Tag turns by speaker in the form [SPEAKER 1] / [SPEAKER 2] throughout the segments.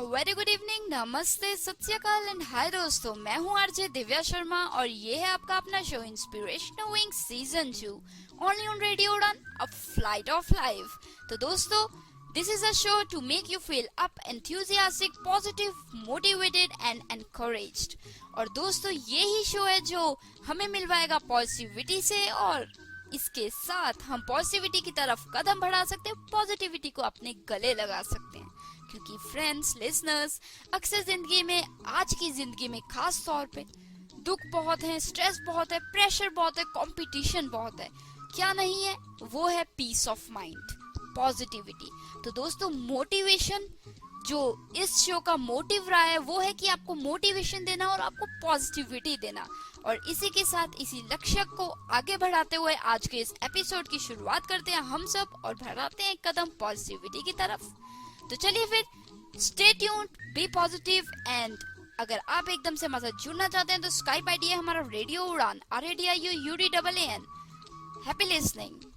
[SPEAKER 1] Very good evening, नमस्ते, सत श्री अकाल एंड हाय दोस्तों, मैं हूँ आरजे दिव्या शर्मा और ये है आपका अपना show inspirational wing season 2 only on radio Udaan, a flight of life. तो दोस्तों, this is a show to make you feel up, enthusiastic, positive, motivated and encouraged. और दोस्तों, ये ही शो है जो हमें मिलवाएगा पॉजिटिविटी से और इसके साथ हम पॉजिटिविटी की तरफ कदम बढ़ा सकते हैं, पॉजिटिविटी को अपने गले लगा सकते हैं। क्योंकि फ्रेंड्स, लिसनर्स, अक्सर जिंदगी में, आज की जिंदगी में खास तौर पे दुख बहुत है, स्ट्रेस बहुत है, प्रेशर बहुत है, कंपटीशन बहुत है। क्या नहीं है? वो है पीस ऑफ माइंड, पॉजिटिविटी। तो दोस्तों, मोटिवेशन जो इस शो का मोटिव रहा है वो है कि आपको मोटिवेशन देना और आपको पॉजिटिविटी देना। और इसी के साथ, इसी लक्ष्य को आगे बढ़ाते हुए आज के इस एपिसोड की शुरुआत करते हैं हम सब और बढ़ाते हैं एक कदम पॉजिटिविटी की तरफ। तो चलिए फिर, stay tuned, be positive and अगर आप एकदम से हमारे साथ जुड़ना चाहते हैं तो स्काइप आईडी है हमारा radio Udaan, RADIOUDAAN। Happy listening.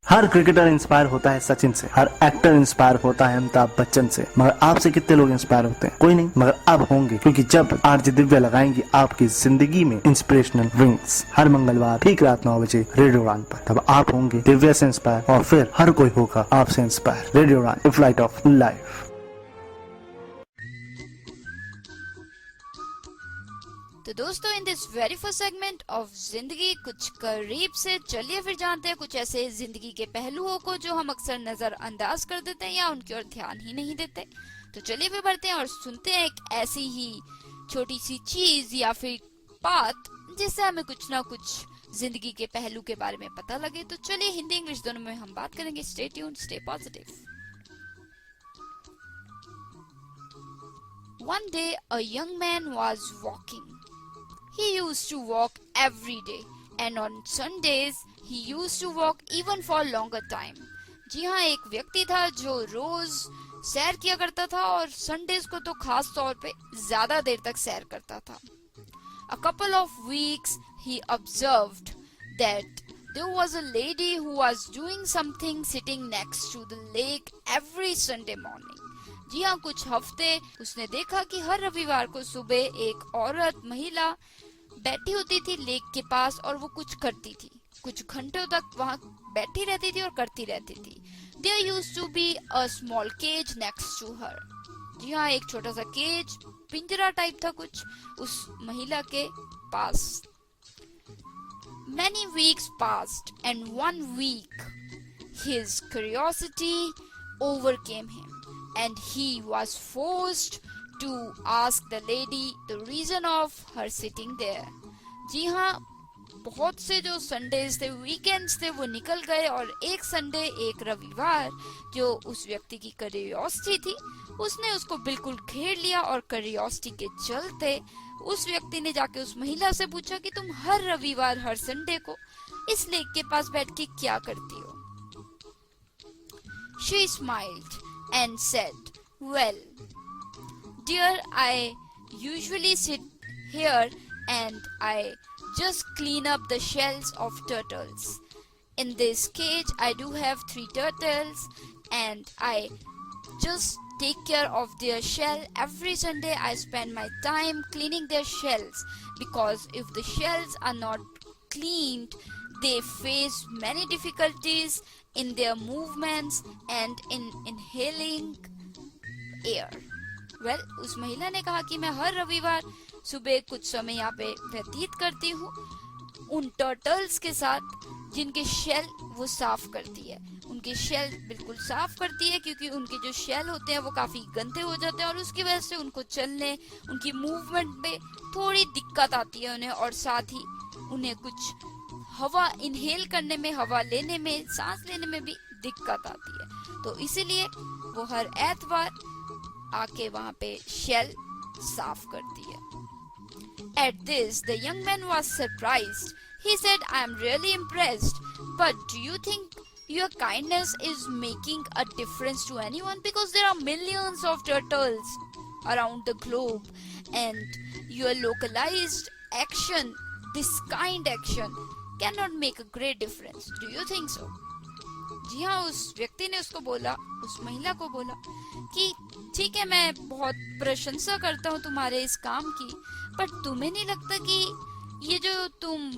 [SPEAKER 2] हर क्रिकेटर इंस्पायर होता है सचिन से, हर एक्टर इंस्पायर होता है अमिताभ बच्चन से, मगर आपसे कितने लोग इंस्पायर होते हैं? कोई नहीं, मगर अब होंगे, क्योंकि जब आरजे दिव्या लगाएंगी आपकी जिंदगी में इंस्पिरेशनल विंग्स, हर मंगलवार ठीक रात 9 बजे रेडियो उड़ान पर, तब आप होंगे दिव्या से इंस्पायर और फिर हर कोई होगा आपसे इंस्पायर। रेडियो उड़ान, ए फ्लाइट ऑफ लाइफ।
[SPEAKER 1] तो दोस्तों, in this very first segment of जिंदगी कुछ करीब से, चलिए फिर जानते हैं कुछ ऐसे जिंदगी के पहलुओं को जो हम अक्सर नजरअंदाज कर देते हैं या उनकी ओर ध्यान ही नहीं देते। तो चलिए फिर बढ़ते हैं और सुनते हैं एक ऐसी ही छोटी सी चीज या फिर बात जिससे हमें कुछ ना कुछ जिंदगी के पहलू के बारे में पता लगे। तो चलिए, हिंदी इंग्लिश दोनों में हम बात करेंगे। Stay tuned, stay positive. One day a young man was walking. He used to walk every day and on Sundays he used to walk even for longer time. जी हाँ, एक व्यक्ति था जो रोज सैर किया करता था और संडेज को तो खास तौर पे ज्यादा देर तक सैर करता था। A couple of weeks he observed that there was a lady who was doing something sitting next to the lake every Sunday morning. जी हाँ, कुछ हफ्ते उसने देखा कि हर रविवार को सुबह एक औरत, महिला बैठी होती थी लेक के पास और वो कुछ करती थी, कुछ घंटों तक वहाँ बैठी रहती थी और करती रहती थी। There used to be a small cage next to her. जी हाँ, एक छोटा सा केज, पिंजरा टाइप था कुछ उस महिला के पास। Many weeks passed and one week his curiosity overcame him and he was forced to ask the lady the reason of her sitting there. जी हाँ, बहुत से जो संडेज थे, वीकेंड्स थे, वो निकल गए और एक संडे, एक रविवार, जो उस व्यक्ति की क्यूरियोसिटी थी उसने उसको बिल्कुल घेर लिया और क्यूरियोसिटी के चलते उस व्यक्ति ने जाके उस महिला से पूछा कि तुम हर रविवार, हर संडे को इस लेक के पास बैठ के क्या करती हो? She smiled and said, "Well, dear, I usually sit here and I just clean up the shells of turtles. In this cage, I do have 3 turtles and I just take care of their shell. Every Sunday, I spend my time cleaning their shells because if the shells are not cleaned, they face many difficulties in their movements and in inhaling air." Well, उस महिला ने कहा कि मैं हर रविवार सुबह कुछ समय यहाँ पे व्यतीत करती हूँ उन टर्टल्स के साथ जिनके शेल वो साफ करती है। उनके शेल बिल्कुल साफ करती है क्योंकि उनके जो शेल होते हैं वो काफी गंदे हो जाते हैं और उसकी वजह से उनको चलने, उनकी मूवमेंट में थोड़ी दिक्कत आती है उन्हें, और साथ ही उन्हें कुछ हवा इनहेल करने में, हवा लेने में, सांस लेने में भी दिक्कत आती है। तो इसीलिए वो हर एतवार आके वहाँ पे शेल साफ करती है। At this, the young man was surprised. He said, "I am really impressed. But do you think your kindness is making a difference to anyone? Because there are millions of turtles around the globe and your localized action, this kind action, cannot make a great difference. Do you think so?" जी हाँ, उस व्यक्ति ने उसको बोला, उस महिला को बोला कि ठीक है, मैं बहुत प्रशंसा करता हूँ तुम्हारे इस काम की, पर तुम्हें नहीं लगता कि ये जो तुम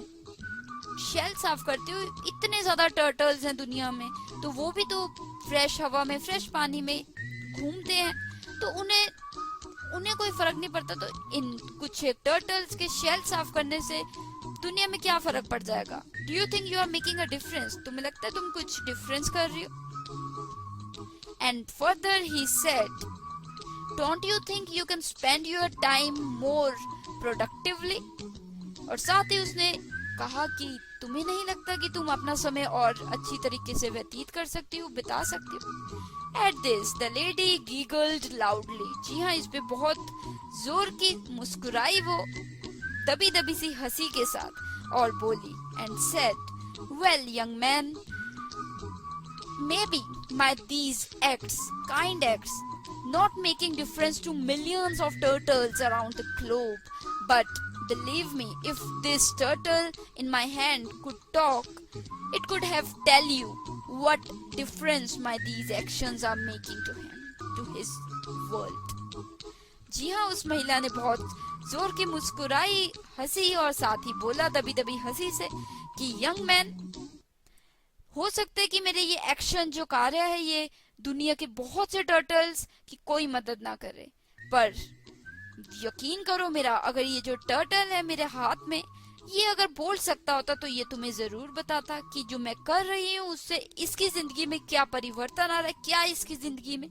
[SPEAKER 1] शेल साफ करते हो, इतने ज्यादा टर्टल्स हैं दुनिया में, तो वो भी तो फ्रेश हवा में, फ्रेश पानी में घूमते हैं, तो उन्हें उन्हें कोई फर्क नहीं पड़ता, तो इन कुछ टर्टल्स के शेल साफ करने से दुनिया में क्या फर्क पड़ जाएगा? Do you think you are making a difference? तुम्हें लगता है तुम कुछ डिफरेंस कर रही हो? And further he said, don't you think you can spend your time more productively? और साथ ही उसने कहा कि तुम्हें नहीं लगता कि तुम अपना समय और अच्छी तरीके से व्यतीत कर सकती हो, बिता सकती हो? At this, the lady giggled loudly. जी हाँ, इस पे बहुत जोर की मुस्कुराई वो, दबी दबी सी हंसी के साथ, और बोली and said, well young man, maybe my these acts, kind acts, not making difference to millions of turtles around the globe, but believe me, if this turtle in my hand could talk, it could have tell you what difference my these actions are making to him, to his world. जी हाँ, उस महिला ने बहुत जोर की मुस्कुराई, हंसी और साथ ही बोला दबी दबी हंसी से कि यंग मैन, हो सकता है कि मेरे ये एक्शन जो कार्य है ये दुनिया के बहुत से टर्टल्स की कोई मदद ना करे, पर यकीन करो मेरा, अगर ये जो टर्टल है मेरे हाथ में, ये अगर बोल सकता होता तो ये तुम्हें जरूर बताता कि जो मैं कर रही हूँ उससे इसकी जिंदगी में क्या परिवर्तन आ रहा है, क्या इसकी जिंदगी में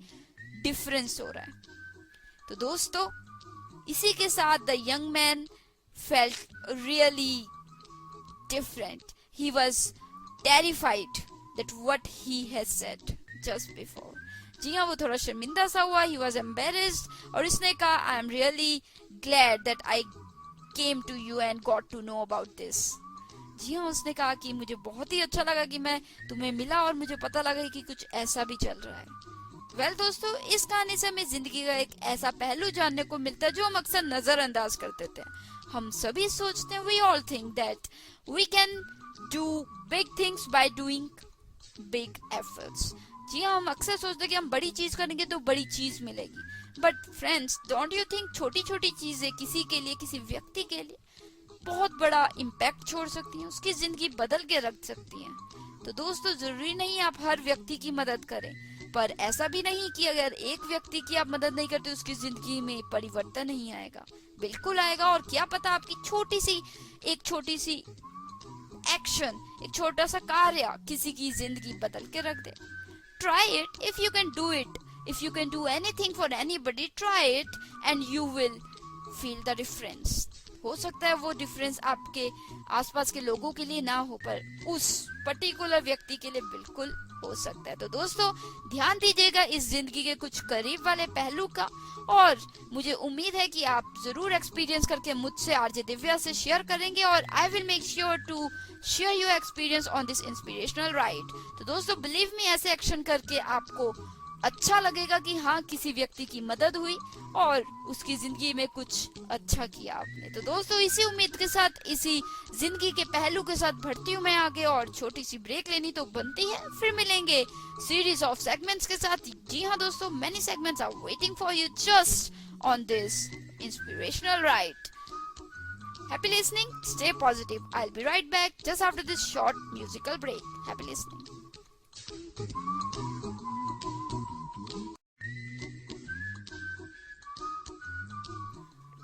[SPEAKER 1] डिफरेंस हो रहा है। तो दोस्तों, इसी के साथ the young man felt really different. He was terrified that what he has said just before. जी हाँ, वो थोड़ा शर्मिंदा सा हुआ. He was embarrassed और इसने कहा, I am really glad that I came to you and got to know about this. जी हाँ, उसने कहा कि मुझे बहुत ही अच्छा लगा कि मैं तुम्हें मिला और मुझे पता लगा कि कुछ ऐसा भी चल रहा है. वेल दोस्तों, इस कहानी से हमें जिंदगी का एक ऐसा पहलू जानने को मिलता है जो हम अक्सर नजरअंदाज कर देते हैं. हम सभी सोचते हैं, we all think that we can do big things by doing big efforts. जी हाँ, हम अक्सर सोचते हैं कि हम बड़ी चीज करेंगे तो बड़ी चीज मिलेगी. But friends, don't you think छोटी छोटी चीजें किसी के लिए, किसी व्यक्ति के लिए बहुत बड़ा इम्पैक्ट छोड़ सकती हैं, उसकी जिंदगी बदल के रख सकती हैं. तो दोस्तों, जरूरी नहीं आप हर व्यक्ति की मदद करें, पर ऐसा भी नहीं कि अगर एक व्यक्ति की आप मदद नहीं करते उसकी जिंदगी में परिवर्तन नहीं आएगा. बिल्कुल आएगा. और क्या पता आपकी एक छोटी सी एक्शन, एक छोटा सा कार्य किसी की जिंदगी बदल के रख दे. Try it if you can do it. If you can do anything for anybody, try it and you will feel the difference. हो सकता है वो डिफरेंस आपके आसपास के लोगों के लिए ना हो, पर उस पर्टिकुलर व्यक्ति के लिए बिल्कुल हो सकता है. तो दोस्तों, ध्यान दीजिएगा इस जिंदगी के कुछ करीब वाले पहलू का, और मुझे उम्मीद है कि आप जरूर एक्सपीरियंस करके मुझसे आरजे दिव्या से शेयर करेंगे, और I will make sure to share your experience on this inspirational ride. तो दोस्तों, बिलीव मी, ऐसे एक्शन करके आपको अच्छा लगेगा कि हाँ, किसी व्यक्ति की मदद हुई और उसकी जिंदगी में कुछ अच्छा किया आपने. तो दोस्तों, इसी उम्मीद के साथ, इसी जिंदगी के पहलू के साथ बढ़ती हूँ मैं आगे, और छोटी सी ब्रेक लेनी तो बनती है. फिर मिलेंगे सीरीज ऑफ सेगमेंट्स के साथ. जी हाँ दोस्तों, many segments are waiting for you just on this inspirational ride. Happy listening, stay positive. I'll be right back just after this short musical break. Happy listening.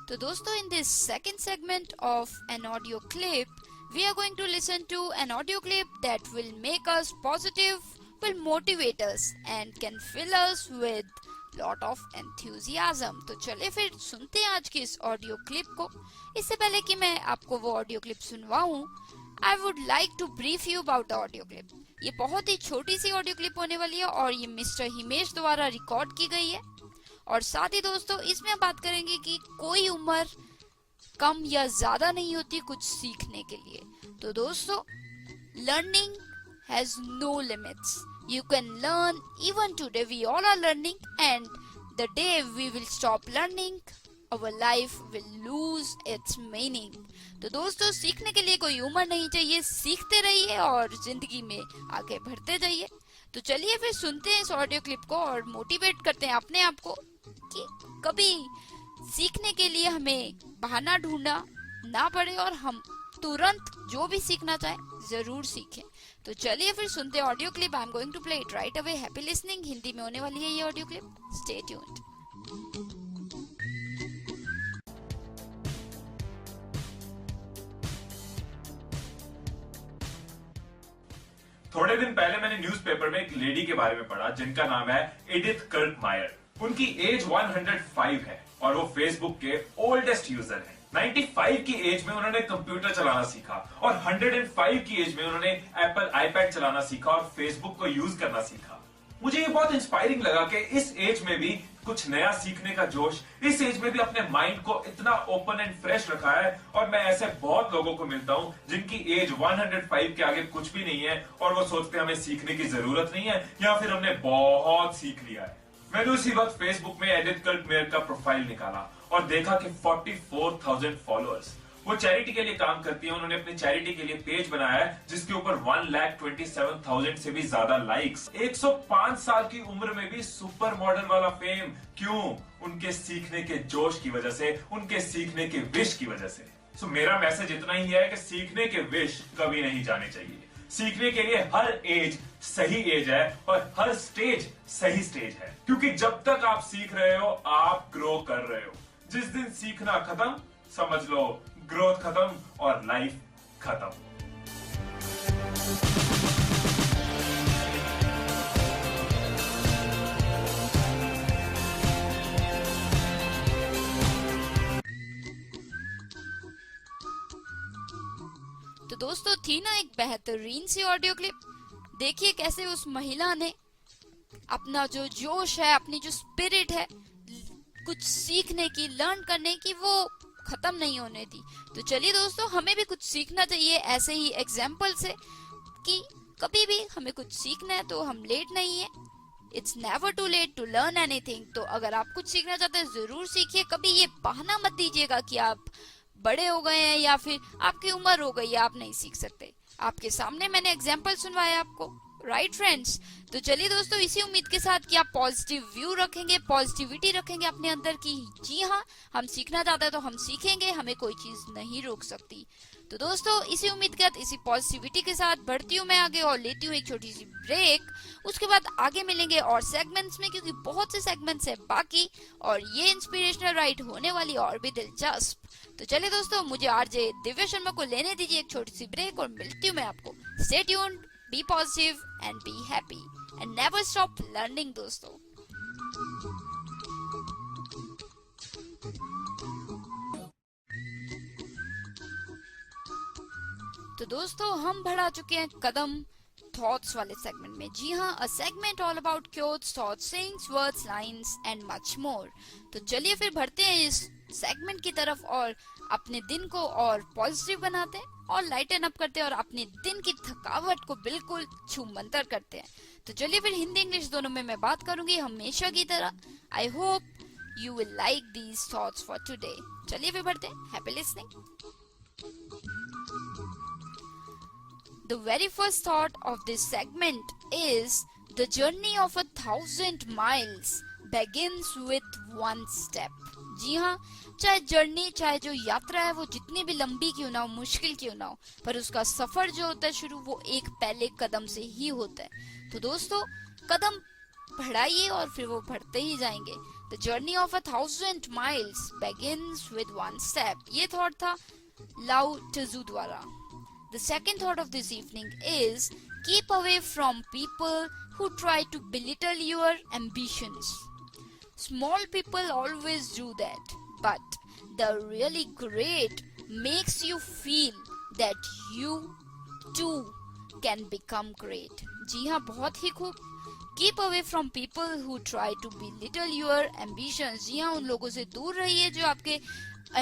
[SPEAKER 1] So दोस्तों, in this second segment of an audio clip, we are going to listen to an audio clip that will make us positive, will motivate us and can fill us with lot of enthusiasm. तो चले फिर सुनते हैं आज की इस audio clip को. इससे पहले कि मैं आपको वो ऑडियो क्लिप सुनवाऊं, I would like to brief you about the audio clip. ये बहुत ही छोटी सी ऑडियो क्लिप होने वाली है और ये मिस्टर हिमेश द्वारा रिकॉर्ड की गई है. और साथ ही दोस्तों, इसमें हम बात करेंगे कि कोई उम्र कम या ज्यादा नहीं होती कुछ सीखने के लिए. तो दोस्तों, learning has no limits. You can learn even today. We all are learning, and the day we will stop learning, our life will lose its meaning. तो दोस्तों, सीखने के लिए कोई उम्र नहीं चाहिए. सीखते रहिए और जिंदगी में आगे बढ़ते जाइए. तो चलिए फिर सुनते हैं इस ऑडियो क्लिप को और मोटिवेट करते हैं अपने आप को कि कभी सीखने के लिए हमें बहाना ढूंढना ना पड़े और हम तुरंत जो भी सीखना चाहे जरूर सीखें। तो चलिए फिर सुनते हैं audio clip. I am going to play it right away. Happy listening. Hindi में होने वाली है ये ऑडियो क्लिप। Stay tuned.
[SPEAKER 3] थोड़े दिन पहले मैंने न्यूज़पेपर में एक लेडी के बारे में पढ़ा जिनका नाम है एडिथ कर्टमायर। उनकी एज 105 है और वो फेसबुक के ओल्डेस्ट यूजर हैं। 95 की एज में उन्होंने कंप्यूटर चलाना सीखा और 105 की एज में उन्होंने एप्पल आईपैड चलाना सीखा और फेसबुक को यूज करना सीखा। मुझे ये बहुत इंस्पायरिंग लगा कि इस एज में भी कुछ नया सीखने का जोश, इस एज में भी अपने माइंड को इतना ओपन एंड फ्रेश रखा है। और मैं ऐसे बहुत लोगों को मिलता हूं जिनकी एज 105 के आगे कुछ भी नहीं है और वो सोचते हैं हमें सीखने की जरूरत नहीं है या फिर हमने बहुत सीख लिया है। मैंने उसी वक्त फेसबुक में एडिथ कर्टमायर का प्रोफाइल निकाला और देखा कि 44,000 फॉलोअर्स। वो चैरिटी के लिए काम करती है। उन्होंने अपनी चैरिटी के लिए पेज बनाया है जिसके ऊपर 1,27,000 से भी ज्यादा लाइक्स। 105 साल की उम्र में भी सुपर मॉडल वाला फेम। क्यों? उनके सीखने के जोश की वजह से, उनके सीखने के विश की वजह से। सो मेरा मैसेज इतना ही है कि सीखने के विश कभी नहीं जाने चाहिए। सीखने के लिए हर एज सही एज है और हर स्टेज सही स्टेज है, क्योंकि जब तक आप सीख रहे हो आप ग्रो कर रहे हो। जिस दिन सीखना खत्म, समझ लो ग्रोथ खत्म और लाइफ खत्म।
[SPEAKER 1] तो दोस्तों थी ना एक बेहतरीन सी ऑडियो क्लिप। देखिए कैसे उस महिला ने अपना जो जोश है, अपनी जो स्पिरिट है कुछ सीखने की, लर्न करने की, वो खत्म नहीं होने दी। तो चलिए दोस्तों हमें भी कुछ सीखना चाहिए ऐसे ही एग्जाम्पल से कि कभी भी हमें कुछ सीखना है तो हम लेट नहीं है। It's never too late to learn anything. तो अगर आप कुछ सीखना चाहते हैं जरूर सीखिए। कभी ये बहाना मत दीजिएगा कि आप बड़े हो गए हैं या फिर आपकी उम्र हो गई है, आप नहीं सीख सकते। आपके सामने मैंने एग्जाम्पल सुनवाया आपको, राइट फ्रेंड्स। तो चलिए दोस्तों इसी उम्मीद के साथ कि आप पॉजिटिव व्यू रखेंगे, पॉजिटिविटी रखेंगे अपने अंदर की। जी हाँ, हम सीखना चाहते हैं तो हम सीखेंगे, हमें कोई चीज नहीं रोक सकती। तो दोस्तों इसी उम्मीद के साथ, इसी पॉजिटिविटी के साथ बढ़ती हूँ मैं आगे और लेती हूँ एक छोटी सी ब्रेक। उसके बाद आगे मिलेंगे और सेगमेंट्स में, क्योंकि बहुत से सेगमेंट्स है बाकी और ये इंस्पिरेशनल राइड होने वाली और भी दिलचस्प। तो चलिए दोस्तों मुझे आरजे दिव्या शर्मा को लेने दीजिए एक छोटी सी ब्रेक और मिलती हूँ मैं आपको। Stay tuned, be positive and be happy and never stop learning दोस्तों। तो दोस्तों हम बढ़ा चुके हैं कदम थॉट्स वाले सेगमेंट में। जी हाँ, a segment all about quotes, thoughts, sayings, words, lines and much more. तो चलिए फिर बढ़ते हैं इस सेगमेंट की तरफ और अपने दिन को और पॉजिटिव बनाते हैं और लाइटन अप करते हैं और अपने दिन की थकावट को बिल्कुल छूमंतर करते हैं। तो चलिए फिर हिंदी इंग्लिश दोनों में मैं बात करूंगी हमेशा की तरह। आई hope you will like these thoughts for today. चलिए फिर बढ़ते हैं। Happy listening. The very first thought of this segment is the journey of 1,000 miles begins with one step. जी हाँ, चाहे जर्नी, चाहे जो यात्रा है वो जितनी भी लंबी क्यों ना हो, मुश्किल क्यों ना हो, पर उसका सफर जो होता है शुरू वो एक पहले कदम से ही होता है। तो दोस्तों कदम बढ़ाइए और फिर वो बढ़ते ही जाएंगे। The journey of 1,000 miles begins with one step। ये थॉट था लाओ त्जू द्वारा। The second thought of this evening is keep away from people who try to belittle your ambitions. Small people always do that, but the really great makes you feel that you too can become great. जी हाँ, बहुत ही खूब। Keep away from people who try to belittle your ambitions। जी हाँ, उन लोगों से दूर रहिए जो आपके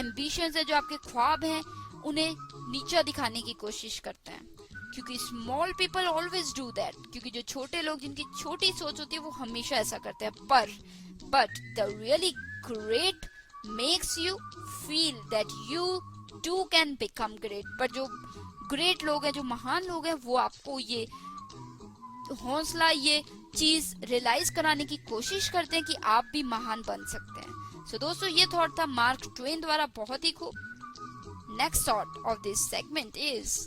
[SPEAKER 1] ambitions है, जो आपके ख्वाब हैं, उन्हें नीचा दिखाने की कोशिश करते हैं। क्योंकि small people always do that, क्योंकि जो छोटे लोग जिनकी छोटी सोच होती है वो हमेशा ऐसा करते हैं। But the really great makes you feel that you too can become great. पर जो ग्रेट लोग हैं, जो महान लोग हैं, वो आपको ये हौसला, ये चीज रियलाइज कराने की कोशिश करते हैं कि आप भी महान बन सकते हैं। सो दोस्तों, ये थॉट था मार्क ट्वेन द्वारा, बहुत ही खूब। Next thought of this segment is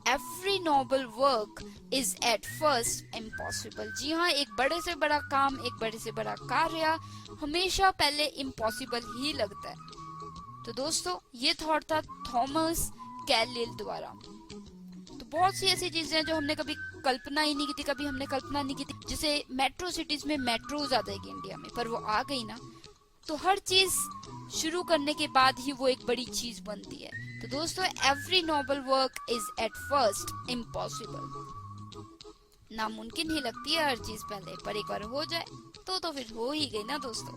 [SPEAKER 1] every noble work is at first impossible. जी हाँ, एक बड़े से बड़ा काम, एक बड़े से बड़ा कार्य हमेशा पहले इम्पॉसिबल ही लगता है। तो दोस्तों, ये थॉट था थॉमस कैलिल द्वारा। तो बहुत सी ऐसी चीजें हैं जो हमने कभी कल्पना ही नहीं की थी, कभी हमने कल्पना नहीं की थी। जैसे मेट्रो सिटीज में मेट्रोज आ जाएगी इंडिया में, पर वो आ गई ना, तो हर चीज शुरू करने के बाद ही वो एक बड़ी चीज बनती है। तो दोस्तों, every noble work is at first impossible. नामुमकिन ही लगती है हर चीज पहले, पर एक बार हो जाए तो फिर हो ही गई ना दोस्तों।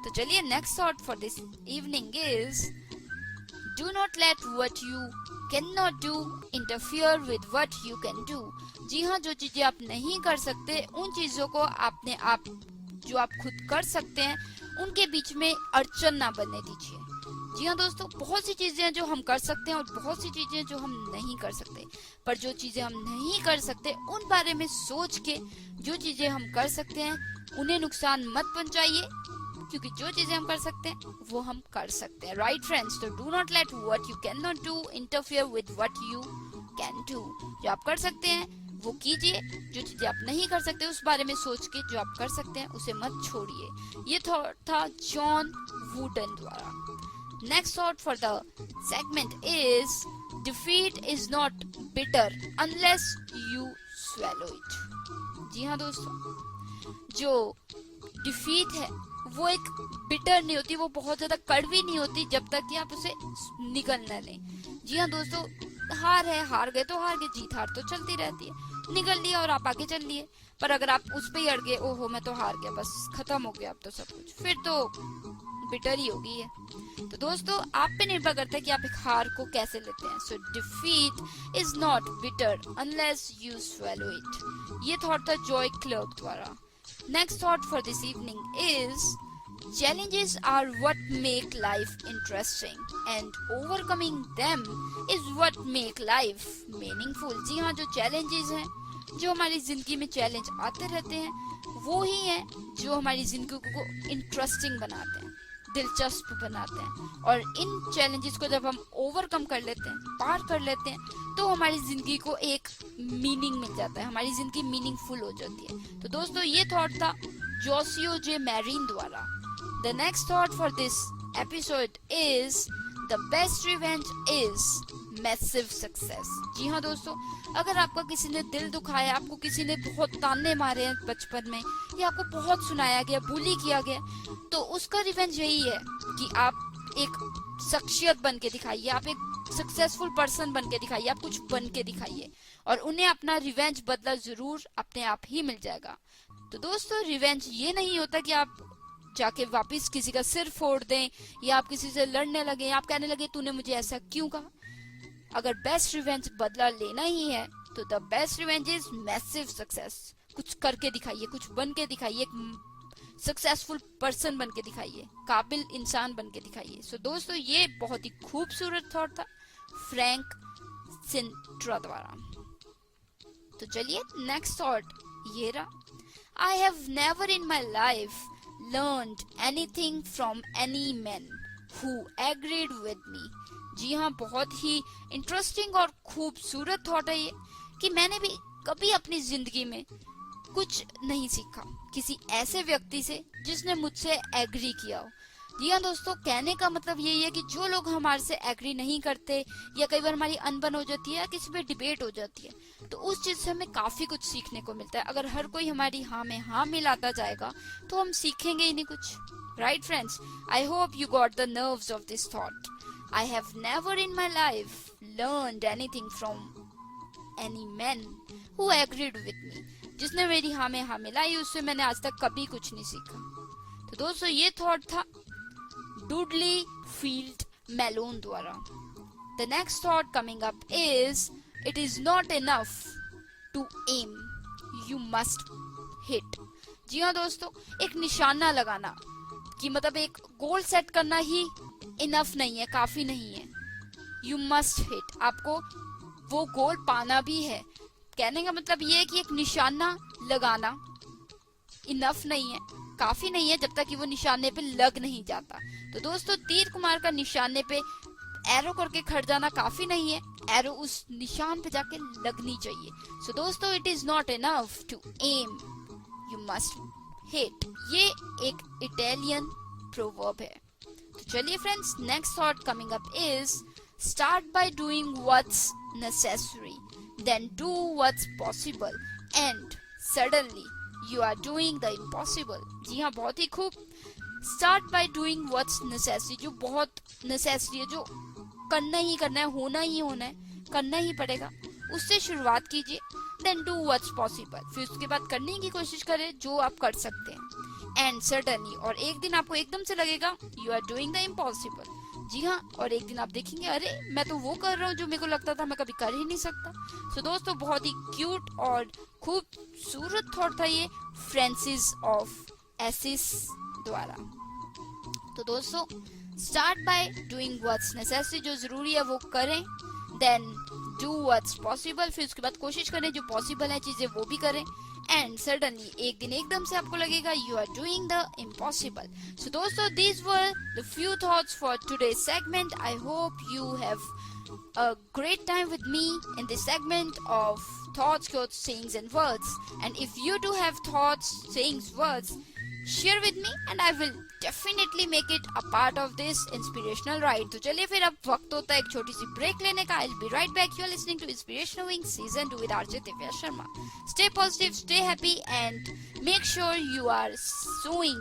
[SPEAKER 1] तो चलिए, next thought for this evening is do not let what you can not do interfere with what you can do. जी हाँ, जो चीजें आप नहीं कर सकते, उन चीजों को आपने आप जो आप खुद कर सकते हैं उनके बीच में अड़चन ना बनने दीजिए। जी हाँ दोस्तों, बहुत सी चीजें हैं जो हम कर सकते हैं और बहुत सी चीजें जो हम नहीं कर सकते, पर जो चीजें हम नहीं कर सकते उन बारे में सोच के जो चीजें हम कर सकते हैं उन्हें नुकसान मत पहुंचाइए, क्योंकि जो चीजें हम कर सकते हैं वो हम कर सकते हैं। राइट फ्रेंड्स, तो do not let what you can not do interfere with what you can do. जो आप कर सकते हैं वो कीजिए, जो चीजें आप नहीं कर सकते उस बारे में सोच के जो आप कर सकते हैं उसे मत छोड़िए। ये थॉट था जॉन वुडन द्वारा। Next thought for the segment is defeat is not bitter unless you swallow it. जी हाँ दोस्तों, जो डिफीट है वो एक बिटर नहीं होती, वो बहुत ज्यादा कड़वी नहीं होती जब तक कि आप उसे निगल न लें। जी हाँ दोस्तों, हार है, हार गए तो हार गए, जीत हार तो चलती रहती है। निगल लिया और आप आगे चल लिए, पर अगर आप उस पे ही अड़ गए, ओहो मैं तो हार गया, बस खत्म हो गया अब तो सब कुछ, फिर तो बिटर ही होगी है। तो दोस्तों, आप पे निर्भर करता है कि आप एक हार को कैसे लेते हैं। So defeat is not bitter unless you swallow it. ये थॉट था जॉय क्लर्क द्वारा। Next thought for this evening is challenges are what make life interesting and overcoming them is what make life meaningful। जी हाँ, जो challenges हैं, जो हमारी जिंदगी में चैलेंज आते रहते हैं, वो ही हैं जो हमारी जिंदगी को इंटरेस्टिंग बनाते हैं, दिलचस्प बनाते हैं। और इन चैलेंजेस को जब हम ओवरकम कर लेते हैं, पार कर लेते हैं, तो हमारी जिंदगी को एक मीनिंग मिल जाता है, हमारी जिंदगी मीनिंगफुल हो जाती है। तो दोस्तों, ये थॉट था जोसियो जे मैरिन द्वारा। The next thought for this episode is the best revenge is massive success. जी हाँ दोस्तों, अगर आपका किसी ने दिल दुखाया, आपको किसी ने बहुत ताने मारे हैं बचपन में, या आपको बहुत सुनाया गया, बुली किया गया, तो उसका रिवेंज यही है कि आप एक शख्सियत बन के दिखाइए, आप एक सक्सेसफुल पर्सन बन के दिखाइए, आप कुछ बन के दिखाइए, और उन्हें अपना रिवेंज बदला जरूर अपने आप ही मिल जाएगा। तो दोस्तों, रिवेंज ये नहीं होता कि आप जाके वापस किसी का सिर फोड़ दें, या आप किसी से लड़ने लगे, या आप कहने लगे तूने मुझे ऐसा क्यों कहा। अगर बेस्ट रिवेंज बदला लेना ही है तो the best revenge is massive success. कुछ करके दिखाइए, कुछ बन के दिखाइए, एक सक्सेसफुल पर्सन बन के दिखाइए, काबिल इंसान बन के दिखाइए। सो दोस्तों, ये बहुत ही खूबसूरत थॉट था फ्रैंक सिंट्रा द्वारा। तो चलिए, नेक्स्ट थॉट ये रहा। I have never in my life learned anything from any man who agreed with me। जी हाँ, बहुत ही इंटरेस्टिंग और खूबसूरत थॉट है ये, कि मैंने भी कभी अपनी जिंदगी में कुछ नहीं सीखा किसी ऐसे व्यक्ति से जिसने मुझसे एग्री किया हो। जी हाँ दोस्तों, कहने का मतलब यही है कि जो लोग हमारे से एग्री नहीं करते, या कई बार हमारी अनबन हो जाती है, या किसी पे डिबेट हो जाती है, तो उस चीज से हमें काफी कुछ सीखने को मिलता है। अगर हर कोई हमारी हाँ में हाँ मिलाता जाएगा तो हम सीखेंगे ही नहीं कुछ। Right friends, I hope you got the nerves of this thought. I have never in my life learned anything from any man who agreed with me. जिसने मेरी हाँ में हाँ मिलाई, उससे मैंने आज तक कभी कुछ नहीं सीखा। तो दोस्तों, ये थॉट था डुडली फील्ड मेलोन द्वारा। The next thought coming up is it is not enough to aim, you must hit। जी हाँ दोस्तों, एक निशाना लगाना कि मतलब एक गोल सेट करना ही इनफ नहीं है, काफी नहीं है। You must hit, आपको वो गोल पाना भी है, कहने का मतलब ये है कि एक निशाना लगाना इनफ नहीं है, काफी नहीं है जब तक कि वो निशाने पे लग नहीं जाता। तो दोस्तों तीर कुमार का निशाने पे एरो करके खड़ जाना काफी नहीं है, एरो उस निशान पे जाके लगनी चाहिए। सो दोस्तों it is not enough to aim, you must hit. ये एक इटालियन प्रोवर्ब है। तो चलिए friends, next thought coming up is start by doing what's necessary, then do what's possible and suddenly you are doing the impossible. जी हाँ, बहुत ही खूब। Start by doing what's necessary, जो बहुत नेसेसरी है, जो करना ही करना है, होना ही होना है, करना ही पड़ेगा, उससे शुरुआत कीजिए। देन डू व्हाट्स पॉसिबल, फिर उसके बाद करने की कोशिश करें जो आप कर सकते हैं। एंड सडनली, और एक दिन आपको एकदम से लगेगा you are doing the impossible. जी हाँ, और एक दिन आप देखेंगे अरे मैं तो वो कर रहा हूँ जो मेरे को लगता था मैं कभी कर ही नहीं सकता। सो दोस्तों बहुत ही क्यूट और खूबसूरत थॉट था ये फ्रांसिस ऑफ एसिस द्वारा। तो दोस्तों start by doing what's necessary, जो जरूरी है वो करें। देन डू व्हाट्स पॉसिबल, फिर उसके बाद कोशिश करें जो पॉसिबल है चीजें वो भी करें। एंड सडनली, एक दिन एकदम से आपको लगेगा you are doing the impossible. So दोस्तों these were the few thoughts for today segment. I hope you have a great time with me in this segment of thoughts, quotes, sayings and words. And if you do have thoughts, sayings, words, share with me and I will definitely make it a part of this inspirational ride. तो चलिए फिर अब वक्त होता है एक छोटी सी break लेने का। I'll be right back. You're listening to Inspirational Wings Season 2 with RJ Divya Sharma. Stay positive, stay happy and make sure you are sowing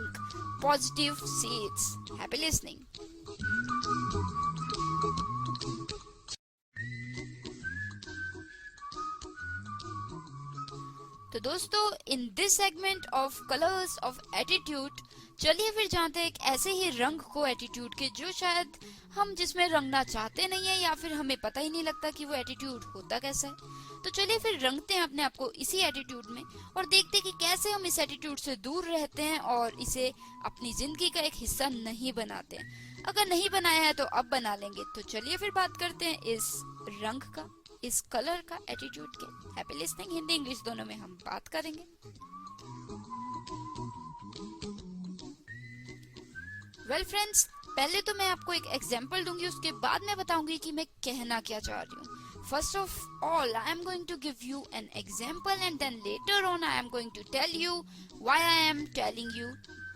[SPEAKER 1] positive seeds. Happy listening. तो दोस्तों in this segment of colours of attitude, चलिए फिर जानते हैं एक ऐसे ही रंग को एटीट्यूड के जो शायद हम जिसमें रंगना चाहते नहीं है या फिर हमें पता ही नहीं लगता कि वो एटीट्यूड होता कैसा है। तो चलिए फिर रंगते हैं अपने आप को इसी एटीट्यूड में और देखते हैं कि कैसे हम इस एटीट्यूड से दूर रहते हैं और इसे अपनी जिंदगी का एक हिस्सा नहीं बनाते हैं। अगर नहीं बनाया है तो अब बना लेंगे। तो चलिए फिर बात करते हैं इस रंग का, इस कलर का, एटीट्यूड के। Happy listening. हिंदी इंग्लिश दोनों में हम बात करेंगे। वेल फ्रेंड्स, पहले तो मैं आपको एक एग्जांपल दूंगी, उसके बाद मैं बताऊंगी कि मैं कहना क्या चाह रही हूँ। First of all I am going to give you an example and then later on I am going to tell you why I am telling you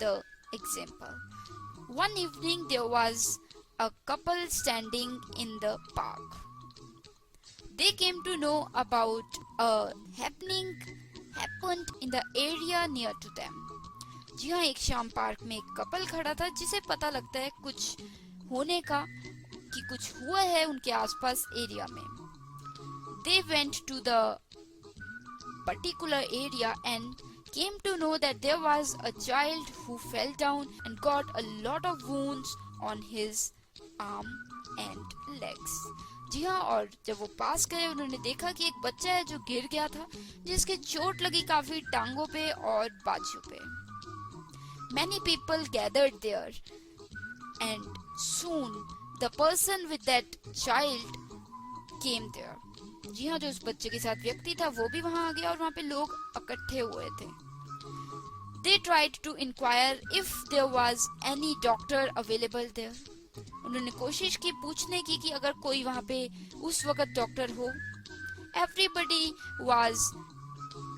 [SPEAKER 1] the example. One evening there was a couple standing in the park. They came to know about a happened in the area near to them. जी हाँ, एक शाम park में एक couple खड़ा था जिसे पता लगता है कुछ होने का, कि कुछ हुआ है उनके आसपास एरिया में. They went to the particular area and came to know that there was a child who fell down and got a lot of wounds on his arm and legs. जी हाँ, और जब वो पास गए उन्होंने देखा कि एक बच्चा है जो गिर गया था, जिसके चोट लगी काफी टांगों पे और बाजू पे. Many people gathered there and soon the person with that child came there. जी हाँ, जो उस बच्चे के साथ व्यक्ति था वो भी वहाँ आ गया और वहाँ पे लोग इकट्ठे हुए थे. They tried to inquire if there was any doctor available there. उन्होंने कोशिश की पूछने की कि अगर कोई वहाँ पे उस वक्त डॉक्टर हो. Everybody was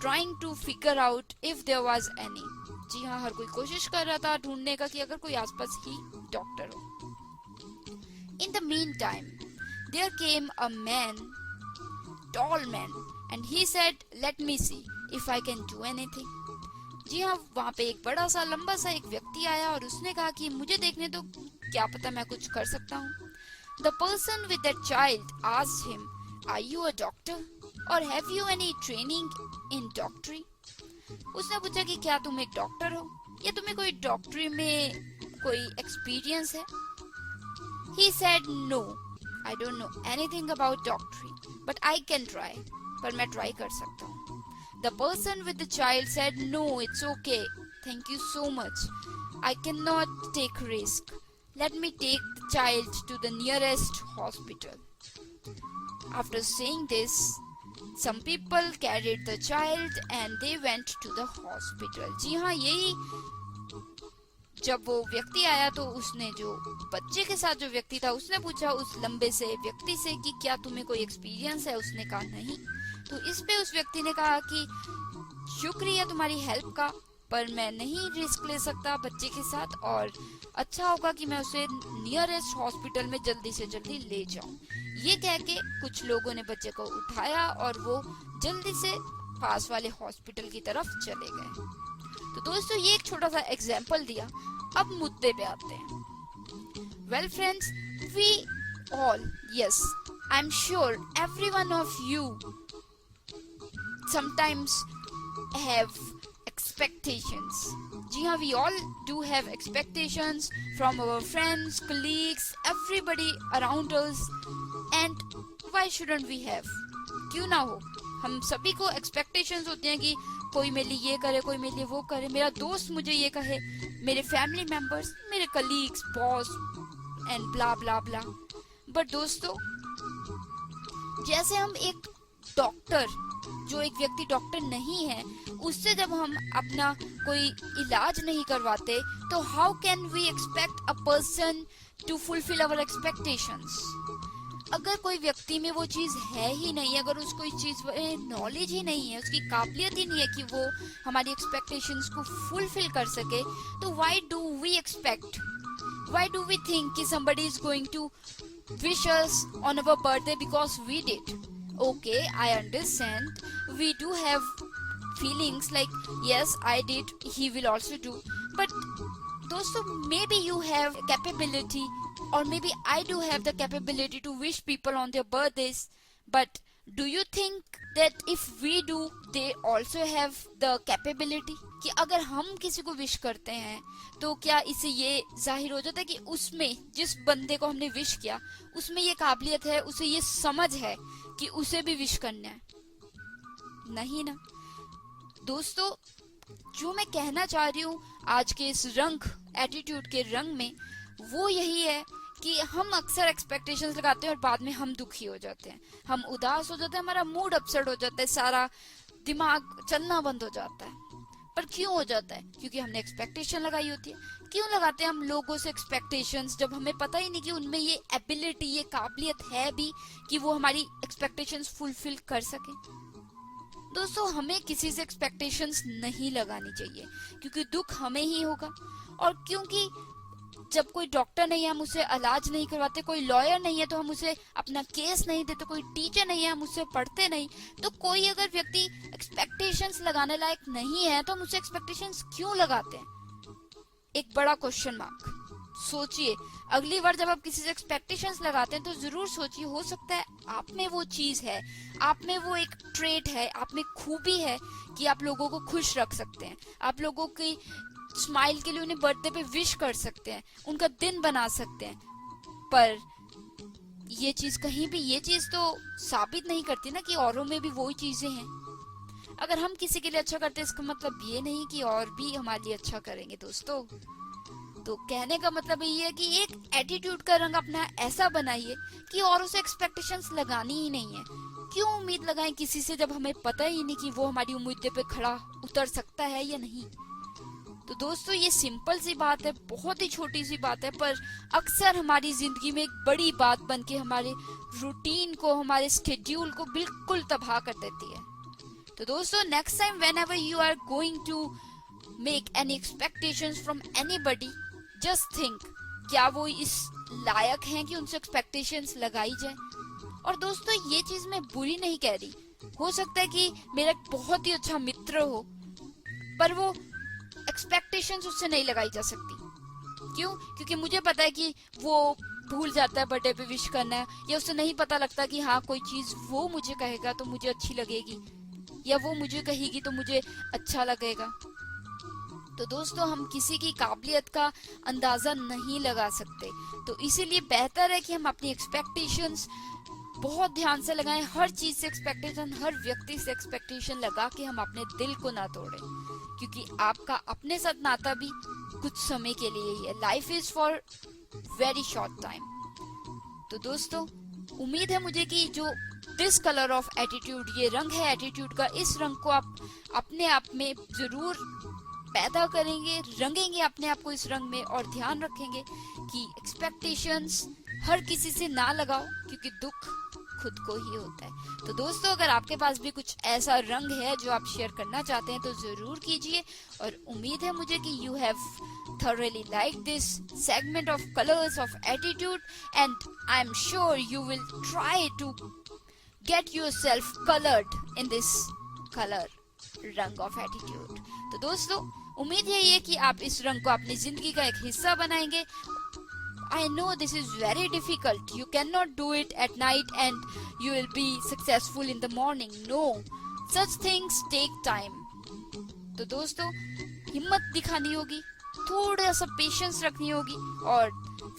[SPEAKER 1] trying to figure out if there was any. जी हाँ, हर कोई कोशिश कर रहा था ढूंढने का कि अगर कोई आसपास ही डॉक्टर हो. In the meantime, there came a man, tall man, and he said, "Let me see if I can do anything." जी हाँ, वहाँ पे एक बड़ा सा लंबा सा एक व्यक्ति आया और उसने कहा कि मुझे देखने दो, क्या पता मैं कुछ कर सकता हूँ. The person with that child asked him, "Are you a doctor? Or have you any training in doctory?" उसने पूछा कि क्या तुम एक डॉक्टर हो या तुम्हें कोई डॉक्टरी में कोई एक्सपीरियंस है. He said, "No, I don't know anything about doctory, but I can try." पर मैं ट्राई कर सकता हूँ. The person with the child said, "No, it's okay. Thank you so much. I cannot take risk. Let me take the child to the nearest hospital." After saying this, Some people carried the child and they went to the hospital. जी हाँ, यही जब वो व्यक्ति आया तो उसने जो बच्चे के साथ जो व्यक्ति था उसने पूछा उस लंबे से व्यक्ति से कि क्या तुम्हें कोई एक्सपीरियंस है। उसने कहा नहीं। तो इस पे उस व्यक्ति ने कहा कि शुक्रिया तुम्हारी हेल्प का, पर मैं नहीं रिस्क ले सकता बच्चे के साथ, और अच्छा होगा कि मैं उसे नियरेस्ट हॉस्पिटल में जल्दी से जल्दी ले जाऊं। ये कह के कुछ लोगों ने बच्चे को उठाया और वो जल्दी से पास वाले हॉस्पिटल की तरफ चले गए। तो दोस्तों, ये एक छोटा सा एग्जाम्पल दिया। अब मुद्दे पे आते हैं। Well friends, we all, yes, I am sure every one of you sometimes have expectations. जी हाँ, we all do have expectations from our friends, colleagues, everybody around us, and why shouldn't we have? क्यों ना हो, हम सभी को expectations होते हैं कि कोई मेरे लिए ये करे, कोई मेरे लिए वो करे, मेरा दोस्त मुझे ये कहे, मेरे फैमिली मेंबर्स, मेरे colleagues, boss and blah blah blah. But दोस्तों, जैसे हम एक डॉक्टर, जो एक व्यक्ति डॉक्टर नहीं है, उससे जब हम अपना कोई इलाज नहीं करवाते, तो how can we expect a person to fulfil our expectations? अगर कोई व्यक्ति में वो चीज है ही नहीं, अगर उसको इस चीज में नॉलेज ही नहीं है, उसकी काबिलियत ही नहीं है कि वो हमारी एक्सपेक्टेशंस को फुलफिल कर सके, तो why do we expect, why do we think कि somebody is going to wish us on our birthday because we did? Okay, I understand. We do have feelings like, yes, I did, he will also do. But दोस्तों, maybe you have capability, or maybe I do have the capability to wish people on their birthdays. But do you think that if we do, they also have the capability? कि अगर हम किसी को wish करते हैं, तो क्या इससे ये जाहिर हो जाता है कि उसमें, जिस बंदे को हमने विश किया, उसमें ये काबिलियत है, उसे ये समझ है कि उसे भी विश करना है? नहीं ना। दोस्तों, जो मैं कहना चाह रही हूँ आज के इस रंग, एटीट्यूड के रंग में, वो यही है कि हम अक्सर एक्सपेक्टेशंस लगाते हैं और बाद में हम दुखी हो जाते हैं, हम उदास हो जाते हैं, हमारा मूड अपसेट हो जाता है, सारा दिमाग चलना बंद हो जाता है। पर क्यों हो जाता है? क्योंकि हमने एक्सपेक्टेशन लगाई होती है। क्यों लगाते हैं हम लोगों से एक्सपेक्टेशंस, जब हमें पता ही नहीं कि उनमें ये एबिलिटी, ये काबिलियत है भी कि वो हमारी एक्सपेक्टेशंस फुलफिल कर सके? दोस्तों, हमें किसी से एक्सपेक्टेशंस नहीं लगानी चाहिए, क्योंकि दुख हमें ही होगा। और क्योंकि जब कोई डॉक्टर नहीं है, हम उसे इलाज नहीं करवाते, कोई लॉयर नहीं है तो हम उसे अपना केस नहीं देते, कोई टीचर नहीं है हम उससे पढ़ते नहीं, तो कोई अगर व्यक्ति एक्सपेक्टेशंस लगाने लायक नहीं है तो हम उसे एक्सपेक्टेशंस क्यों लगाते हैं? एक बड़ा क्वेश्चन मार्क। सोचिए, अगली बार जब आप किसी से एक्सपेक्टेशंस लगाते हैं तो जरूर सोचिए, हो सकता है आप में वो चीज है, आप में वो एक ट्रेट है, आप में खूबी है कि आप लोगों को खुश रख सकते हैं, आप लोगों की स्माइल के लिए उन्हें बर्थडे पे विश कर सकते हैं, उनका दिन बना सकते हैं। पर ये चीज कहीं भी, ये चीज तो साबित नहीं करती ना कि औरों में भी वही चीजें हैं। अगर हम किसी के लिए अच्छा करते हैं, इसका मतलब ये नहीं कि और भी हमारे लिए अच्छा करेंगे। दोस्तों, तो कहने का मतलब ये है कि एक एटीट्यूड का रंग अपना ऐसा बनाइए कि औरों से एक्सपेक्टेशंस लगानी ही नहीं है। क्यों उम्मीद लगाएं किसी से जब हमें पता ही नहीं कि वो हमारी उम्मीद पे खड़ा उतर सकता है या नहीं? तो दोस्तों, ये सिंपल सी बात है, बहुत ही छोटी सी बात है, पर अक्सर हमारी जिंदगी में एक बड़ी बात बन के हमारे रूटीन को, हमारे स्केड्यूल को बिल्कुल तबाह कर देती है। तो दोस्तों, next time whenever you are going to make any expectations from anybody, just think, क्या वो इस लायक हैं कि उनसे एक्सपेक्टेशंस लगाई जाए? और दोस्तों, ये चीज मैं बुरी नहीं कह रही, हो सकता है कि मेरा एक बहुत ही अच्छा मित्र हो, पर वो एक्सपेक्टेशंस उससे नहीं लगाई जा सकती। क्यों? क्योंकि मुझे पता है कि वो भूल जाता है बर्थडे पे विश करना है, या उसे नहीं पता लगता कि हाँ, कोई चीज वो मुझे कहेगा तो मुझे अच्छी लगेगी, या वो मुझे कहेगी तो मुझे अच्छा लगेगा। तो दोस्तों, हम किसी की काबिलियत का अंदाजा नहीं लगा सकते, तो इसीलिए बेहतर है कि हम अपनी एक्सपेक्टेशंस बहुत ध्यान से लगाएं। हर चीज से एक्सपेक्टेशन, हर व्यक्ति से एक्सपेक्टेशन लगा के हम अपने दिल को ना तोड़ें, क्योंकि आपका अपने साथ नाता भी कुछ समय के लिए ही है। Life is for very short time. तो दोस्तों, उम्मीद है मुझे कि जो दिस कलर ऑफ एटीट्यूड, ये रंग है एटीट्यूड का, इस रंग को आप अपने आप में जरूर पैदा करेंगे, रंगेंगे अपने आप को इस रंग में, और ध्यान रखेंगे कि एक्सपेक्टेशंस हर किसी से ना लगाओ, क्योंकि दुख खुद को ही होता है। तो दोस्तों, अगर आपके पास भी कुछ ऐसा रंग है जो आप शेयर करना चाहते हैं तो जरूर कीजिए, और उम्मीद है मुझे कि you have thoroughly liked this segment of colors of attitude, and I'm sure you will try to get yourself colored in this color रंग of attitude। तो दोस्तों, उम्मीद है ये कि आप इस रंग को अपनी जिंदगी का एक हिस्सा बनाएंगे। I know this is very difficult. You cannot do it at night and you will be successful in the morning. No, such things take time. तो दोस्तों, हिम्मत दिखानी होगी, थोड़ा सा पेशेंस रखनी होगी, और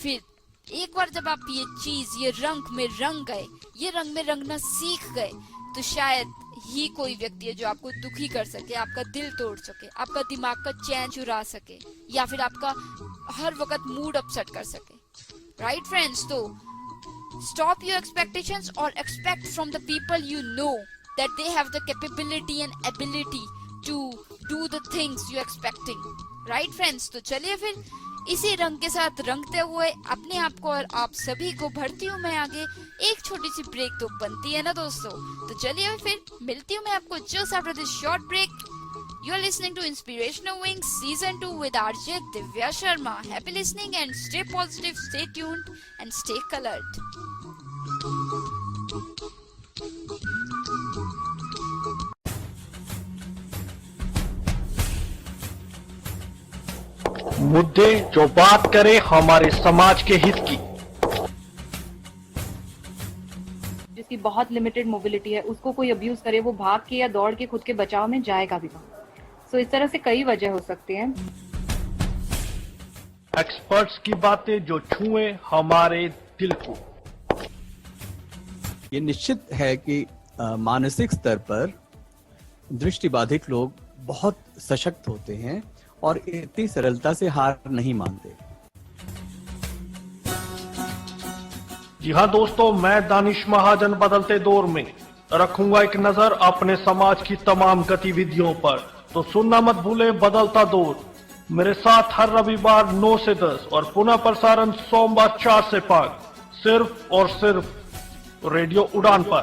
[SPEAKER 1] फिर एक बार जब आप ये चीज, ये रंग में रंग गए, ये रंग में रंगना सीख गए, तो शायद ही कोई व्यक्ति है जो आपको दुखी कर सके, आपका दिल तोड़ सके, आपका दिमाग का चैन चुरा सके, या फिर आपका हर वक्त मूड अपसेट कर सके। Right friends? तो stop your expectations or expect from the people you know that they have the capability and ability to do the things you're expecting. Right friends? तो चलिए फिर इसी रंग के साथ रंगते हुए अपने आप को और आप सभी को भरती हूँ मैं आगे। एक छोटी सी ब्रेक तो बनती है ना दोस्तों, तो चलिए फिर मिलती हूँ मैं आपको just after this short break. You are listening to Inspirational Wings Season 2 with RJ Divya Sharma. Happy listening and stay positive, stay tuned and stay colored.
[SPEAKER 4] मुद्दे जो बात करे हमारे समाज के हित की।
[SPEAKER 5] जिसकी बहुत लिमिटेड मोबिलिटी है, उसको कोई अब्यूज करे, वो भाग के या दौड़ के खुद के बचाव में जाएगा भी कहाँ। सो इस तरह से कई वजह हो सकती हैं।
[SPEAKER 4] एक्सपर्ट्स की बातें जो छुए हमारे दिल को।
[SPEAKER 6] ये निश्चित है कि मानसिक स्तर पर दृष्टिबाधित लोग बहुत सशक्त होते हैं और इतनी सरलता से हार नहीं मानते।
[SPEAKER 4] जी हाँ दोस्तों, मैं दानिश महाजन बदलते दौर में रखूंगा एक नजर अपने समाज की तमाम गतिविधियों पर। तो सुनना मत भूले बदलता दौर, मेरे साथ हर रविवार 9 से 10 और पुनः प्रसारण सोमवार 4 से 5, सिर्फ और सिर्फ रेडियो उड़ान पर।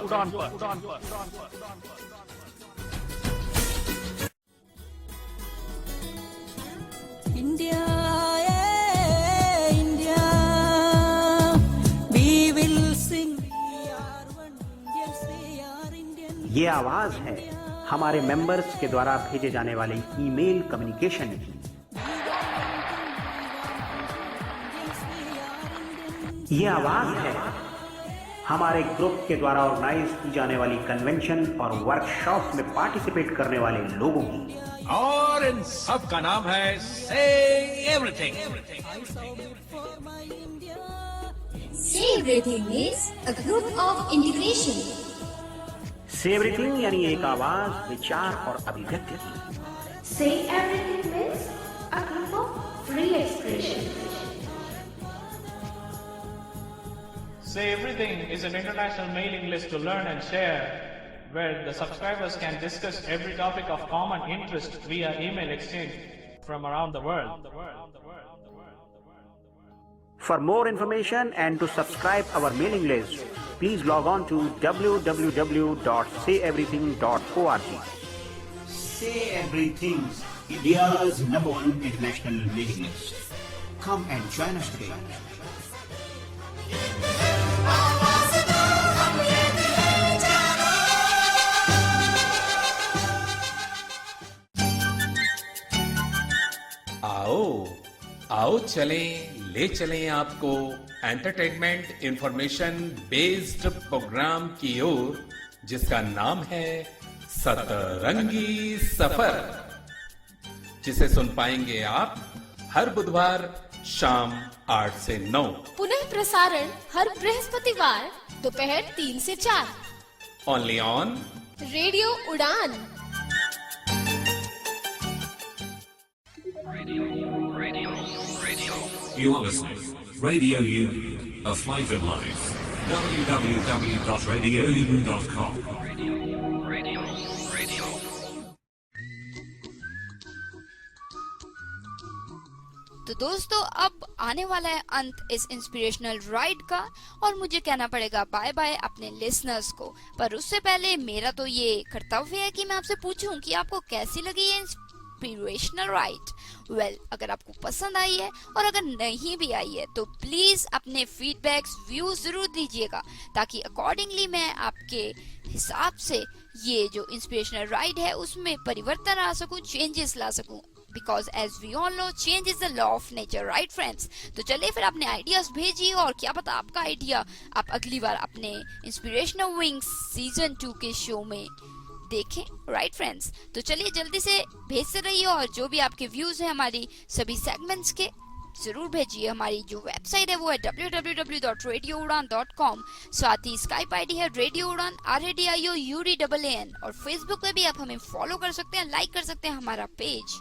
[SPEAKER 7] India, India, we will sing. We are one Indians, we are Indian.
[SPEAKER 8] ये आवाज है हमारे मेंबर्स के द्वारा भेजे जाने वाले ईमेल कम्युनिकेशन की। ये आवाज है हमारे ग्रुप के द्वारा ऑर्गेनाइज की जाने वाली कन्वेंशन और वर्कशॉप में पार्टिसिपेट करने वाले लोगों की।
[SPEAKER 9] और इन सब का नाम है से everything.
[SPEAKER 10] Say Everything is a group of integration.
[SPEAKER 8] Say Everything यानी एक आवाज, विचार और अभिव्यक्ति की।
[SPEAKER 10] Say Everything means a group of free expression.
[SPEAKER 11] Say Everything is an international mailing list to learn and share, where the subscribers can discuss every topic of common interest via email exchange from around the world.
[SPEAKER 8] For more information and to subscribe our mailing list, please log on to www.sayeverything.org.
[SPEAKER 12] Say Everything, India's #1 international mailing list. Come and join us today.
[SPEAKER 9] आओ ले चलें आपको entertainment information based programme की ओर, जिसका नाम है सतरंगी सफर, जिसे सुन पाएंगे आप हर बुधवार शाम 8 से 9।
[SPEAKER 10] पुनः प्रसारण हर बृहस्पतिवार दोपहर 3 से 4।
[SPEAKER 9] ओनली ऑन
[SPEAKER 10] रेडियो उड़ान।
[SPEAKER 13] You are listening Radio U, a flight of life.
[SPEAKER 3] www.radiounion.com.
[SPEAKER 1] तो दोस्तों अब आने वाला है अंत इस इंस्पिरेशनल राइड का और मुझे कहना पड़ेगा बाय बाय अपने लिसनर्स को। पर उससे पहले मेरा तो ये कर्तव्य है कि मैं आपसे पूछूं कि आपको कैसी लगी ये इंस्पिरेशनल राइड। वेल, अगर आपको पसंद आई है और अगर नहीं भी आई है तो प्लीज अपने फीडबैक्स व्यूज जरूर दीजिएगा ताकि अकॉर्डिंगली मैं आपके हिसाब से ये जो इंस्पिरेशनल राइड है उसमें परिवर्तन ला सकूं, चेंजेस ला सकूं। Because as we all know, change is the law of nature, right friends? तो चलिए फिर अपने आइडियाज भेजिए और क्या पता आपका आइडिया आप अगली बार अपने इंस्पिरेशनल विंग्स सीजन 2 के शो में देखें, राइट फ्रेंड्स? तो चलिए जल्दी से भेजते रहिए और जो भी आपके व्यूज हैं हमारी सभी सेगमेंट्स के जरूर भेजिए। हमारी जो वेबसाइट है वो है www.radioudan.com। साथ ही स्काइप आईडी है रेडियो उड़ान RADIOUDAN और फेसबुक पे भी आप हमें फॉलो कर सकते हैं, लाइक कर सकते हैं हमारा page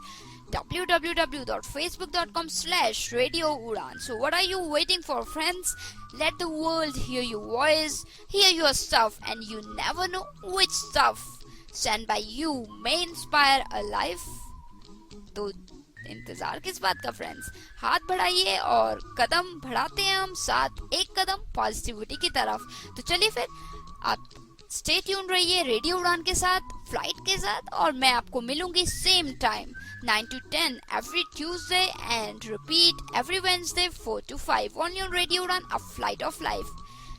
[SPEAKER 1] www.facebook.com/radioudan. So what are you waiting for, friends? Let the world hear your voice, hear your stuff, and you never know which stuff sent by you may inspire a life. तो इंतजार किस बात का friends, हाथ बढ़ाइए और कदम बढ़ाते हैं हम साथ, एक कदम पॉजिटिविटी की तरफ। तो चलिए फिर आप स्टे ट्यून रहिए रेडियो उड़ान के साथ, फ्लाइट के साथ, और मैं आपको मिलूंगी same time 9 to 10 every Tuesday and repeat every Wednesday 4 to 5 only on Radio Udan, a flight of life.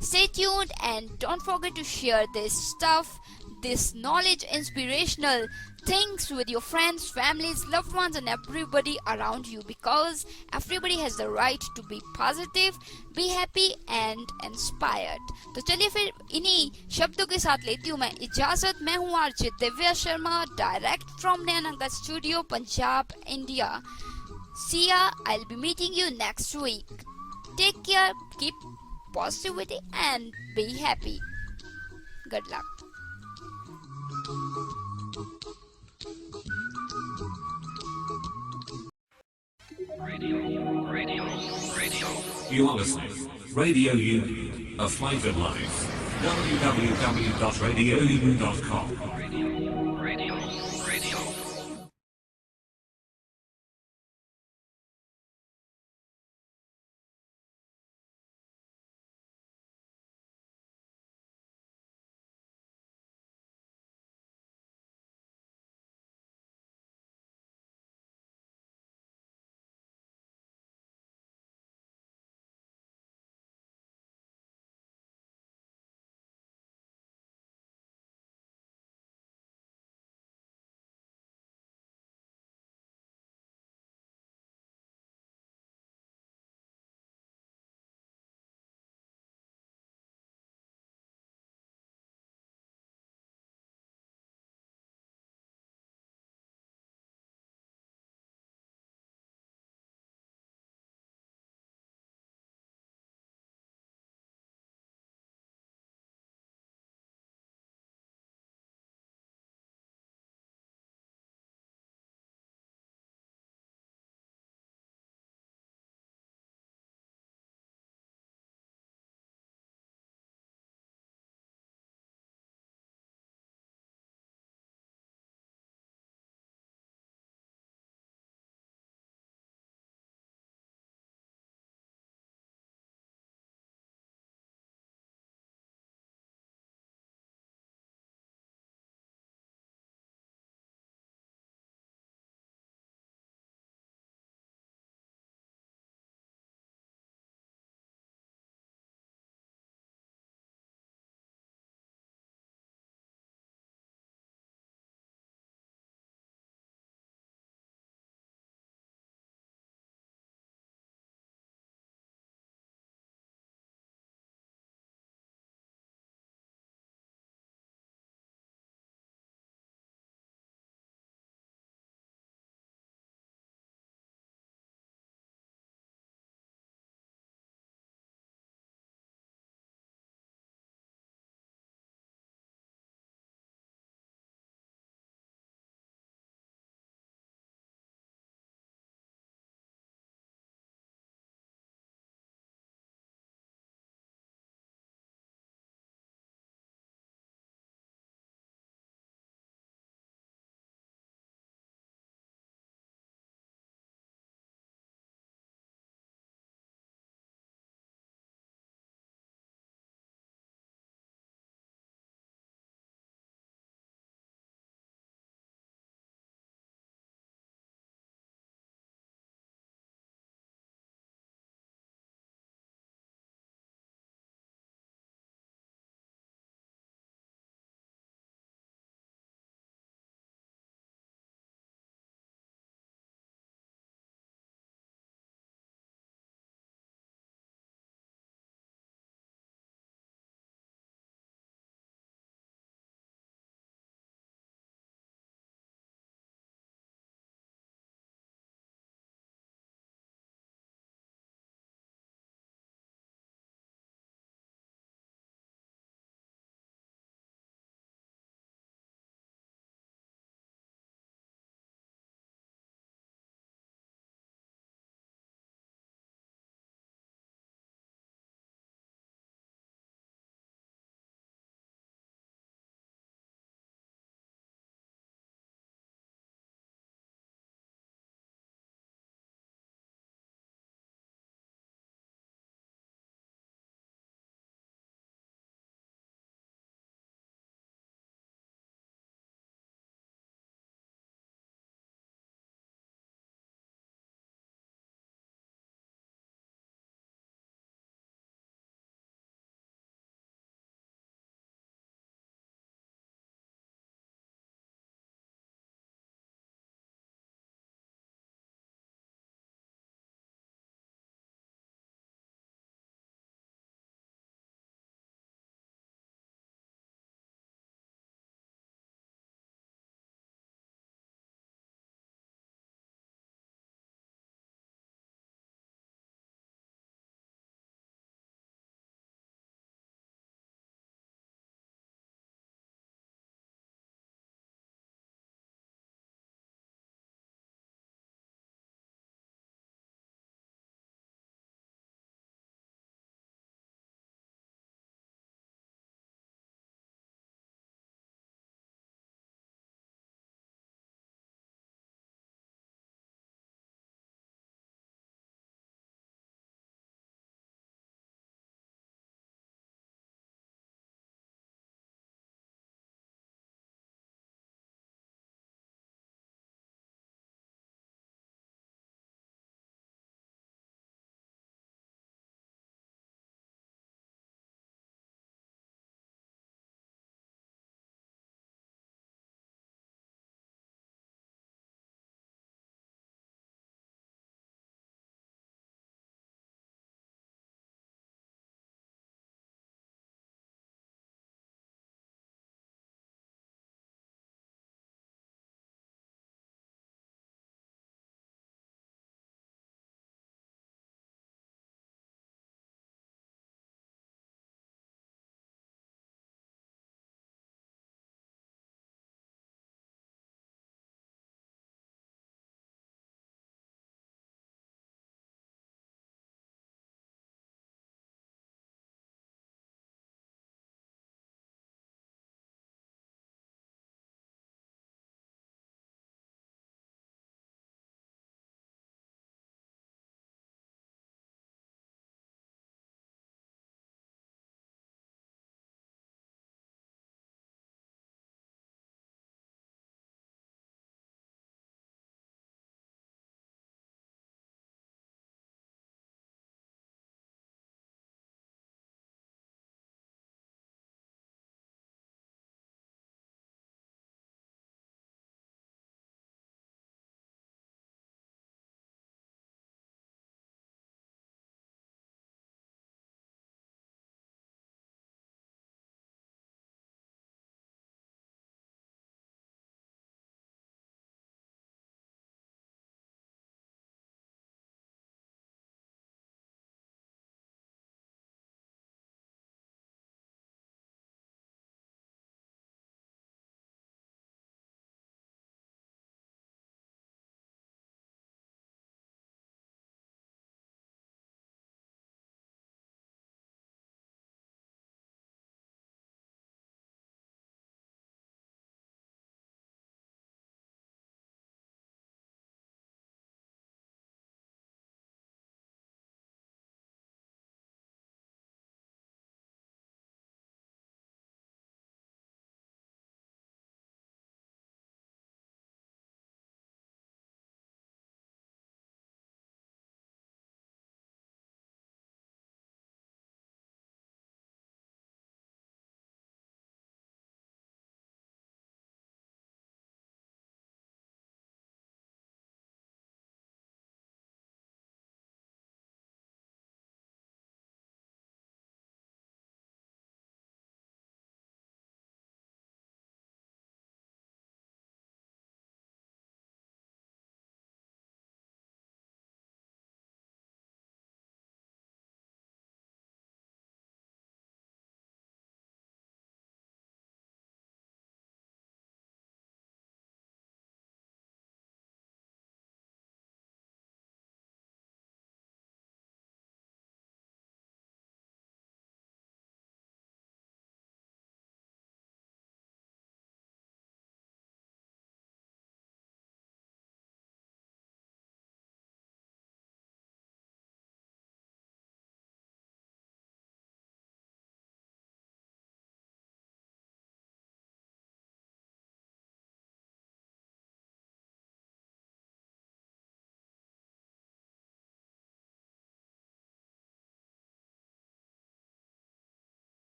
[SPEAKER 1] Stay tuned and don't forget to share this stuff, this knowledge, inspirational things with your friends, families, loved ones and everybody around you because everybody has the right to be positive, be happy and inspired. तो चलिए फिर इन्हीं शब्दों के साथ लेती हूँ मैं इजाजत। मैं हूँ RJ Divya Sharma, direct from Nainanga studio, Punjab, India. See ya, I'll be meeting you next week. Take care, keep positivity and be happy. Good luck.
[SPEAKER 3] You are listening. Radio Union, a flight of life. www.radiounion.com.